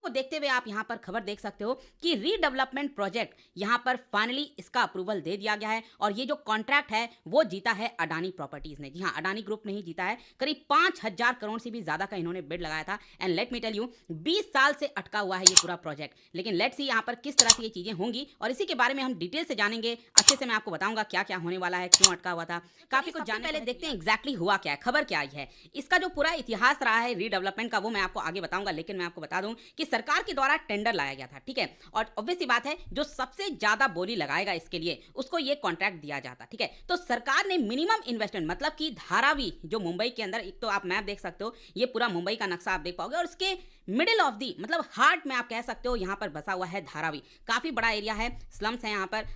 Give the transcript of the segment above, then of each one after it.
को देखते हुए आप यहाँ पर खबर देख सकते हो कि रीडेवलपमेंट प्रोजेक्ट यहाँ पर फाइनली इसका अप्रूवल दे दिया गया है और ये जो कॉन्ट्रैक्ट है वो जीता है अडानी प्रॉपर्टीज ने। जी हाँ, अडानी ग्रुप ने ही जीता है। करीब 5,000 करोड़ से भी ज्यादा का इन्होंने बिड लगाया था। And let me tell you, 20 साल से अटका हुआ है ये पूरा प्रोजेक्ट। लेकिन लेट्स सी यहाँ पर किस तरह से ये चीजें होंगी और इसी के बारे में हम डिटेल से जानेंगे। अच्छे से मैं आपको बताऊंगा क्या क्या होने वाला है, क्यों अटका हुआ था, काफी कुछ जानने। पहले देखते हैं एग्जैक्टली हुआ क्या है, खबर क्या आई है। इसका जो पूरा इतिहास रहा है रीडेवलपमेंट का वो मैं आपको आगे बताऊंगा, लेकिन मैं आपको बता दूं कि सरकार के द्वारा टेंडर लाया गया था, ठीक है। और ऑब्वियस सी बात है, जो सबसे ज्यादा बोली लगाएगा इसके लिए उसको ये कॉन्ट्रैक्ट दिया जाता, ठीक है। तो सरकार ने मिनिमम इन्वेस्टमेंट मतलब कि धारावी जो मुंबई के अंदर, एक तो आप मैप देख सकते हो, ये पूरा मुंबई का नक्शा आप देख पाओगे और इसके मिडिल ऑफ दी मतलब हार्ट में आप कह सकते हो यहाँ पर बसा हुआ है धारावी। काफी बड़ा एरिया है, स्लम्स है यहाँ पर,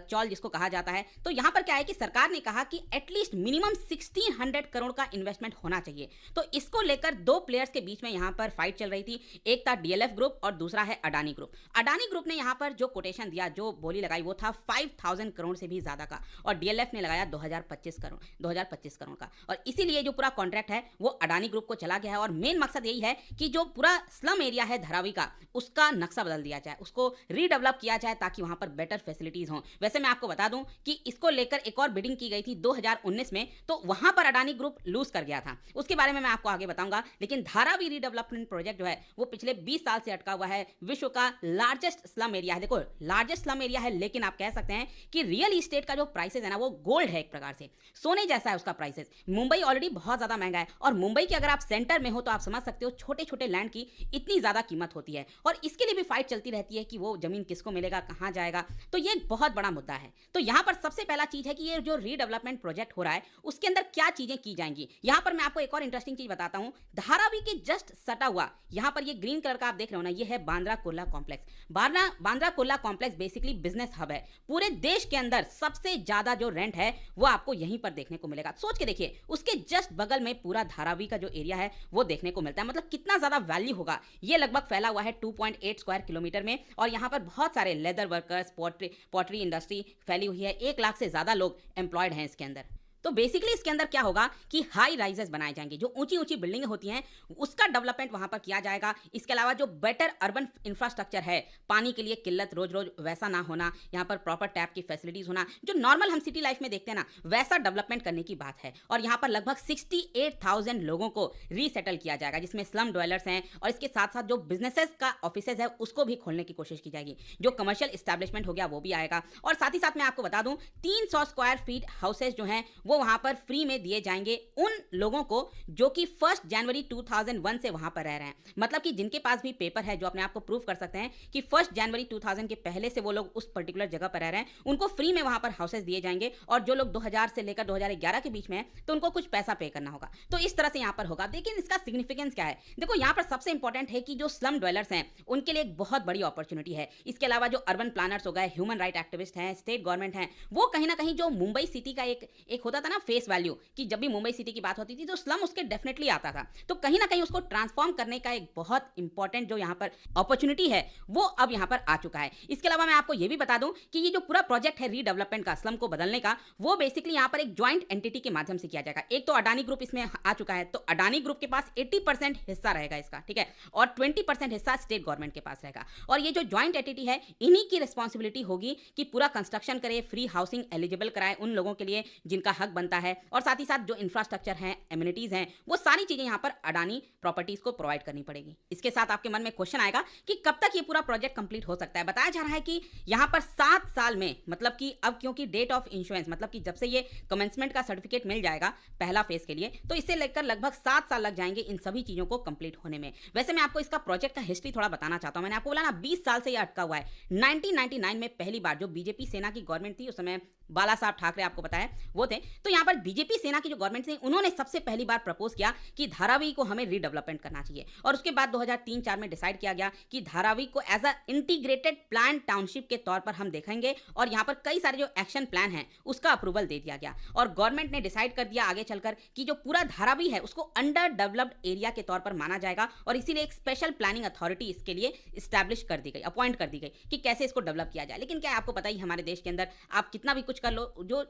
चौल जिसको कहा जाता है। तो यहाँ पर क्या है कि सरकार ने कहा कि एटलीस्ट मिनिमम 1600 करोड़ का इन्वेस्टमेंट होना चाहिए। तो इसको लेकर दो प्लेयर्स के बीच में यहाँ पर फाइट चल रही थी। एक था डीएलएफ ग्रुप और दूसरा है अडानी ग्रुप। अडानी ग्रुप ने यहाँ पर जो कोटेशन दिया, जो बोली लगाई वो था 5000 करोड़ से भी ज्यादा का, और डीएलएफ ने लगाया 2025 करोड़ का। और इसीलिए जो पूरा कॉन्ट्रैक्ट है वो अडानी ग्रुप को चला गया है। और मेन मकसद यही है कि जो पूरा स्लम एरिया है धारावी का, उसका नक्शा बदल दिया जाए, उसको रीडेवलप किया जाए ताकि वहां पर बेटर फैसिलिटीज हों। वैसे मैं आपको बता दूं कि इसको लेकर एक और बिडिंग की गई थी 2019 में, तो वहां पर अडानी ग्रुप लूज कर गया था। उसके बारे में मैं आपको आगे बताऊंगा। लेकिन धारावी रीडेवलपमेंट प्रोजेक्ट जो है वो पिछले 20 साल से अटका हुआ है। विश्व का लार्जेस्ट स्लम एरिया है। देखो, लार्जेस्ट स्लम एरिया है, लेकिन आप कह सकते हैं कि रियल इस्टेट का जो प्राइसेस है ना, वो गोल्ड है, एक प्रकार से सोने जैसा है उसका प्राइसेस। मुंबई ऑलरेडी बहुत ज्यादा महंगा है, और मुंबई के अगर आप सेंटर में हो तो आप समझ सकते हो छोटे छोटे लैंड की इतनी ज्यादा कीमत होती है। और इसके लिए भी फाइट चलती रहती है कि वो जमीन किसको मिलेगा, कहां जाएगा। तो ये एक बहुत बड़ा मुद्दा है। तो यहां पर सबसे पहला चीज है कि ये जो रीडेवलपमेंट प्रोजेक्ट हो रहा है उसके अंदर क्या चीजें की जाएंगी। यहां पर मैं आपको एक और इंटरेस्टिंग चीज बताता हूं। धारावी के जस्ट सटा हुआ यहां पर ये ग्रीन कलर का आप देख रहे हो ना, ये है Bandra Kurla complex. Bandra Kurla complex basically business hub है। पूरे देश के अंदर सबसे ज्यादा जो रेंट है वो आपको यहीं पर देखने को मिलेगा। सोच के देखिए, उसके जस्ट बगल में पूरा धारावी का जो एरिया है वो देखने को मिलता है। मतलब कितना ज्यादा वैल्यू होगा। ये लगभग फैला हुआ है 2.8 स्क्वायर किलोमीटर में, और यहाँ पर बहुत सारे लेदर वर्कर्स, पॉटरी इंडस्ट्री फैली हुई है। 1 लाख से ज्यादा लोग एम्प्लॉयड हैं इसके अंदर। तो बेसिकली इसके अंदर क्या होगा कि हाई राइजेस बनाए जाएंगे, जो ऊंची ऊंची बिल्डिंगें होती हैं उसका डेवलपमेंट वहां पर किया जाएगा। इसके अलावा जो बेटर अर्बन इंफ्रास्ट्रक्चर है, पानी के लिए किल्लत रोज रोज वैसा ना होना, यहाँ पर प्रॉपर टैप की फैसिलिटीज होना, जो नॉर्मल हम सिटी लाइफ में देखते हैं ना, वैसा डेवलपमेंट करने की बात है। और यहाँ पर लगभग 68,000 लोगों को रीसेटल किया जाएगा, जिसमें स्लम ड्वेलर्स हैं, और इसके साथ साथ जो बिजनेसेस का ऑफिसेज है उसको भी खोलने की कोशिश की जाएगी। जो कमर्शियल एस्टैब्लिशमेंट हो गया वो भी आएगा। और साथ ही साथ मैं आपको बता दूं, 300 स्क्वायर फीट हाउसेज जो हैं वो वहां पर फ्री में दिए जाएंगे उन लोगों को जो कि 1 जनवरी 2001 से वहां पर रह रहे हैं। मतलब कि जिनके पास भी पेपर है, जो अपने आप को प्रूव कर सकते हैं कि 1 जनवरी 2000 के पहले से वो लोग उस पर्टिकुलर जगह पर रह रहे हैं, उनको फ्री में वहां पर हाउसेज दिए जाएंगे। और जो लोग 2000 से लेकर 2011 के बीच में हैं तो उनको कुछ पैसा पे करना होगा। तो इस तरह से यहां पर होगा। लेकिन इसका सिग्निफिकेंस क्या है? देखो, यहां पर सबसे इंपॉर्टेंट है कि जो स्लम ड्वेलर्स हैं उनके लिए एक बहुत बड़ी अपॉर्चुनिटी है। इसके अलावा जो अर्बन प्लानर्स हो गए, ह्यूमन राइट एक्टिविस्ट हैं, स्टेट गवर्नमेंट हैं, वो कहीं ना कहीं जो मुंबई सिटी का एक होता था ना फेस वैल्यू, कि जब भी मुंबई सिटी की बात होती थी तो स्लम उसके डेफिनेटली आता था। तो कहीं ना कहीं उसको ट्रांसफॉर्म करने का एक बहुत इंपॉर्टेंट जो यहाँ पर अपॉर्चुनिटी है वो अब यहाँ पर आ चुका है। इसके अलावा मैं आपको ये भी बता दूं कि ये जो पूरा प्रोजेक्ट है रीडेवलपमेंट का, स्लम को बदलने का, वो बेसिकली यहाँ पर एक ज्वाइंट एंटिटी के माध्यम से किया जाएगा। एक तो अडानी ग्रुप इसमें आ चुका है, तो अडानी ग्रुप के पास 80% हिस्सा रहेगा इसका, ठीक है, और 20% हिस्सा स्टेट गवर्नमेंट के पास रहेगा। और ये जो ज्वाइंट एंटिटी है, इन्हीं की रिस्पॉन्सिबिलिटी होगी कि पूरा कंस्ट्रक्शन करे, फ्री हाउसिंग एलिजिबल कराए उन लोगों के लिए जिनका हक बनता है, और साथ ही साथ जो इंफ्रास्ट्रक्चर हैं, एमिनिटीज हैं, वो सारी चीजें यहाँ पर अडानी प्रॉपर्टीज को प्रोवाइड करनी पड़ेगी। इसके साथ आपके मन में क्वेश्चन आएगा कि कब तक ये पूरा प्रोजेक्ट कंप्लीट हो सकता है। बताया जा रहा है कि यहाँ पर 7 साल में, मतलब कि अब क्योंकि डेट ऑफ इंश्योरेंस, मतलब कि जब से ये कमेंसमेंट का सर्टिफिकेट मिल जाएगा पहला फेज के लिए, तो इससे लेकर लगभग 7 साल लग जाएंगे इन सभी चीजों को कंप्लीट होने में। वैसे मैं आपको इसका प्रोजेक्ट का हिस्ट्री थोड़ा बताना चाहता हूं। मैंने आपको बोला ना 20 साल से ये अटका हुआ है। 1999 में पहली बार जो बीजेपी सेना की गवर्नमेंट थी, उस समय बाला साहब ठाकरे आपको बताया वो थे, तो यहाँ पर बीजेपी सेना की जो गवर्नमेंट थी उन्होंने सबसे पहली बार प्रपोज किया कि धारावी को हमें रीडेवलपमेंट करना चाहिए। और उसके बाद 2003-4 में डिसाइड किया गया कि धारावी को as a integrated plan township के तौर पर हम देखेंगे, और यहाँ पर कई सारे जो एक्शन प्लान हैं उसका अप्रूवल दे दिया गया। और गवर्नमेंट ने डिसाइड कर दिया आगे चलकर कि जो पूरा धारावी है उसको अंडर डेवलप्ड एरिया के तौर पर माना जाएगा, और इसीलिए एक स्पेशल प्लानिंग अथॉरिटी इसके लिए स्टैब्लिश कर दी गई, अपॉइंट कर दी गई कि कैसे इसको डेवलप किया जाए। लेकिन क्या आपको पता ही, हमारे देश के अंदर आप कितना भी कुछ कर लो, जो